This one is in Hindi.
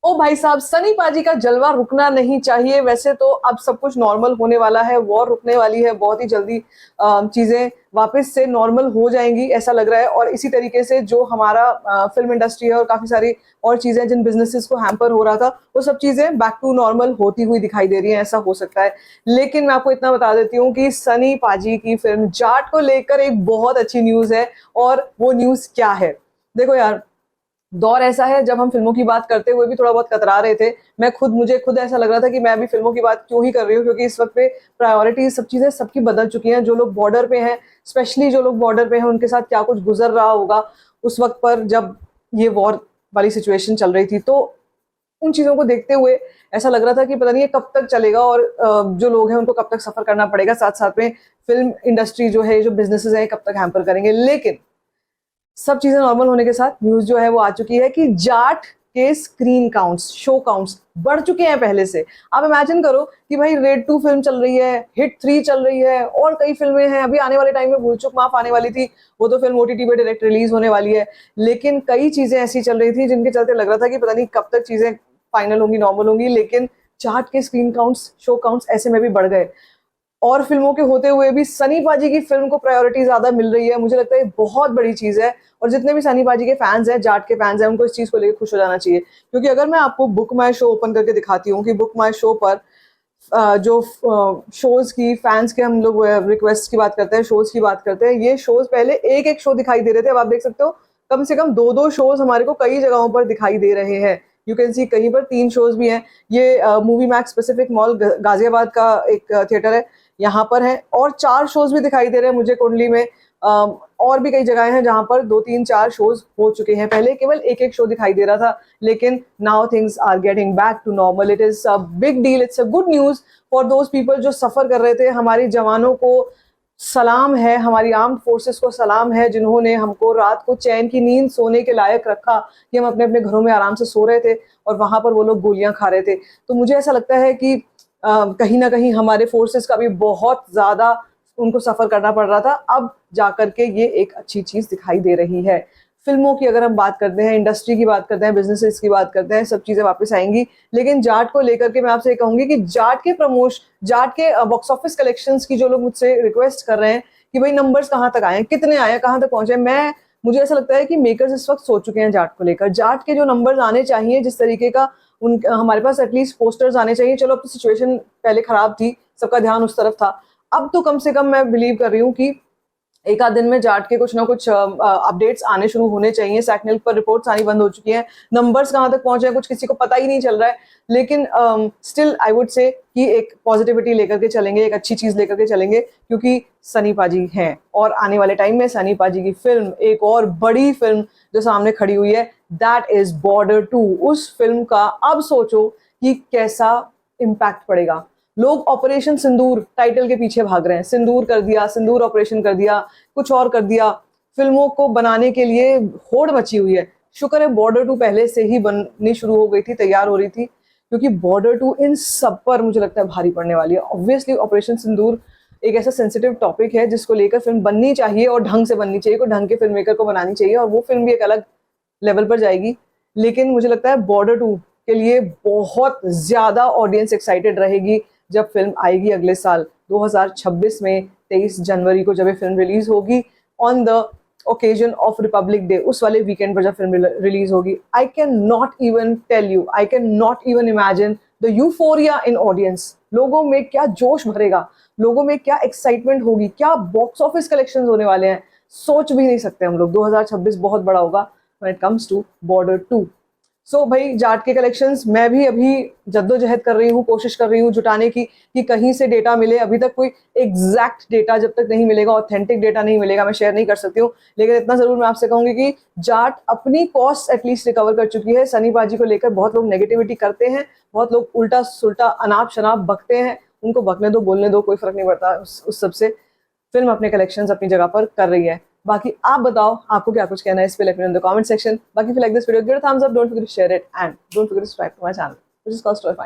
ओ भाई साहब, सनी पाजी का जलवा रुकना नहीं चाहिए। वैसे तो अब सब कुछ नॉर्मल होने वाला है, वॉर रुकने वाली है, बहुत ही जल्दी चीजें वापस से नॉर्मल हो जाएंगी ऐसा लग रहा है। और इसी तरीके से जो हमारा फिल्म इंडस्ट्री है और काफी सारी और चीजें जिन बिजनेसेस को हैम्पर हो रहा था, वो सब चीजें बैक टू नॉर्मल होती हुई दिखाई दे रही हैं, ऐसा हो सकता है। लेकिन मैं आपको इतना बता देती हूँ कि सनी पाजी की फिल्म जाट को लेकर एक बहुत अच्छी न्यूज है। और वो न्यूज क्या है? देखो यार, दौर ऐसा है जब हम फिल्मों की बात करते हुए भी थोड़ा बहुत कतरा रहे थे। मुझे खुद ऐसा लग रहा था कि मैं अभी फिल्मों की बात क्यों ही कर रही हूँ, क्योंकि इस वक्त पे प्रायोरिटी सब चीजें सबकी बदल चुकी हैं। जो लोग बॉर्डर पे हैं, स्पेशली जो लोग बॉर्डर पे हैं, उनके साथ क्या कुछ गुजर रहा होगा उस वक्त पर जब ये वॉर वाली सिचुएशन चल रही थी। तो उन चीजों को देखते हुए ऐसा लग रहा था कि पता नहीं ये कब तक चलेगा और जो लोग हैं उनको कब तक सफर करना पड़ेगा। साथ साथ में फिल्म इंडस्ट्री जो है, जो बिजनेसेस हैं, कब तक हैम्पर करेंगे। लेकिन सब चीजें नॉर्मल होने के साथ न्यूज जो है वो आ चुकी है कि जाट के स्क्रीन काउंट्स, शो काउंट्स बढ़ चुके हैं पहले से। आप इमेजिन करो कि भाई रेड 2 फिल्म चल रही है, हिट 3 चल रही है, और कई फिल्में हैं। अभी आने वाले टाइम में भूल चूक माफ आने वाली थी, वो तो फिल्म ओटीटी पे डायरेक्ट रिलीज होने वाली है। लेकिन कई चीजें ऐसी चल रही थी जिनके चलते लग रहा था कि पता नहीं कब तक चीजें फाइनल होंगी, नॉर्मल होंगी। लेकिन जाट के स्क्रीन काउंट्स, शो काउंट्स ऐसे में भी बढ़ गए। और फिल्मों के होते हुए भी सनी पाजी की फिल्म को प्रायोरिटी ज्यादा मिल रही है। मुझे लगता है ये बहुत बड़ी चीज है। और जितने भी सनी पाजी के फैंस हैं, जाट के फैंस हैं, उनको इस चीज को लेकर खुश हो जाना चाहिए। क्योंकि अगर मैं आपको बुक माई शो ओपन करके दिखाती हूँ कि बुक माई शो पर जो शोज की फैंस के हम लोग रिक्वेस्ट की बात करते हैं, शोज की बात करते हैं, ये शोज पहले एक एक शो दिखाई दे रहे थे। अब आप देख सकते हो कम से कम दो दो शोज हमारे को कई जगहों पर दिखाई दे रहे हैं। यू कैन सी कहीं पर 3 शोज भी हैं। ये movie max Pacific mall Ghaziabad का एक थिएटर है, यहाँ पर है। और 4 शोज भी दिखाई दे रहे हैं मुझे कुंडली में। और भी कई जगह हैं जहां पर 2 3 4 शोज हो चुके हैं। पहले केवल एक एक शो दिखाई दे रहा था, लेकिन now things are getting back to normal. It is a big deal, it's a good news for those people जो सफर कर रहे थे। हमारी जवानों को सलाम है, हमारी आर्म्ड फोर्सेस को सलाम है, जिन्होंने हमको रात को चैन की नींद सोने के लायक रखा कि हम अपने अपने घरों में आराम से सो रहे थे और वहां पर वो लोग गोलियां खा रहे थे। तो मुझे ऐसा लगता है कि कहीं ना कहीं हमारे फोर्सेस का भी बहुत ज्यादा उनको सफर करना पड़ रहा था। अब जाकर के ये एक अच्छी चीज दिखाई दे रही है। फिल्मों की अगर हम बात करते हैं, इंडस्ट्री की बात करते हैं, बिजनेसेस की बात करते हैं, सब चीजें वापस आएंगी। लेकिन जाट को लेकर के मैं आपसे कहूंगी कि जाट के बॉक्स ऑफिस कलेक्शंस की जो लोग मुझसे रिक्वेस्ट कर रहे हैं कि भाई नंबर्स कहाँ तक आए, कितने आए, कहाँ तक पहुंचे, मुझे ऐसा लगता है कि मेकर्स इस वक्त सोच चुके हैं जाट को लेकर। जाट के जो नंबर्स आने चाहिए, जिस तरीके का उन हमारे पास एटलीस्ट पोस्टर्स आने चाहिए। चलो अब तो सिचुएशन पहले खराब थी, सबका ध्यान उस तरफ था। अब तो कम से कम मैं बिलीव कर रही हूँ कि एक आध दिन में जाट के कुछ ना कुछ अपडेट्स आने शुरू होने चाहिए। सैकनेल पर रिपोर्ट्स आनी बंद हो चुकी हैं, नंबर्स कहाँ तक पहुंचे हैं कुछ किसी को पता ही नहीं चल रहा है। लेकिन स्टिल आई वुड से कि एक पॉजिटिविटी लेकर के चलेंगे, एक अच्छी चीज लेकर के चलेंगे, क्योंकि सनी पाजी हैं। और आने वाले टाइम में सनी पाजी की फिल्म, एक और बड़ी फिल्म जो सामने खड़ी हुई है, दैट इज बॉर्डर 2। उस फिल्म का अब सोचो कि कैसा इम्पैक्ट पड़ेगा। लोग ऑपरेशन सिंदूर टाइटल के पीछे भाग रहे हैं। सिंदूर कर दिया, सिंदूर ऑपरेशन कर दिया, कुछ और कर दिया। फिल्मों को बनाने के लिए होड़ मची हुई है। शुक्र है बॉर्डर 2 पहले से ही बननी शुरू हो गई थी, तैयार हो रही थी, क्योंकि बॉर्डर 2 इन सब पर मुझे लगता है भारी पड़ने वाली है। ऑब्वियसली ऑपरेशन सिंदूर एक ऐसा सेंसिटिव टॉपिक है जिसको लेकर फिल्म बननी चाहिए और ढंग से बननी चाहिए, कोई ढंग के फिल्म मेकर को बनानी चाहिए, और वो फिल्म भी एक अलग लेवल पर जाएगी। लेकिन मुझे लगता है बॉर्डर 2 के लिए बहुत ज्यादा ऑडियंस एक्साइटेड रहेगी जब फिल्म आएगी अगले साल 2026 में 23 जनवरी को, जब ये फिल्म रिलीज होगी on the occasion of republic day, उस वाले वीकेंड पर जब फिल्म रिलीज होगी। I can not even tell you, I can not even imagine the euphoria in audience. लोगों में क्या जोश भरेगा, लोगों में क्या एक्साइटमेंट होगी, क्या बॉक्स ऑफिस कलेक्शन होने वाले हैं, सोच भी नहीं सकते हम लोग। 2026 बहुत बड़ा होगा when it comes to border 2। सो भाई जाट के कलेक्शंस मैं भी अभी जद्दोजहद कर रही हूँ, कोशिश कर रही हूँ जुटाने की कि कहीं से डेटा मिले। अभी तक कोई एग्जैक्ट डेटा जब तक नहीं मिलेगा, ऑथेंटिक डेटा नहीं मिलेगा, मैं शेयर नहीं कर सकती हूँ। लेकिन इतना जरूर मैं आपसे कहूंगी कि जाट अपनी कॉस्ट एटलीस्ट रिकवर कर चुकी है। सनी बाजी को लेकर बहुत लोग नेगेटिविटी करते हैं, बहुत लोग उल्टा सुल्टा अनाप शनाप बकते हैं। उनको बकने दो, बोलने दो, कोई फर्क नहीं पड़ता उस सबसे। फिल्म अपने कलेक्शंस अपनी जगह पर कर रही है। बाकी आप बताओ, आपको क्या कुछ कहना है इस पे, let me know in the comment section. बाकी if you like this video, give it a thumbs up, don't forget to share it, and don't forget to subscribe to my channel, which is called Story Fine।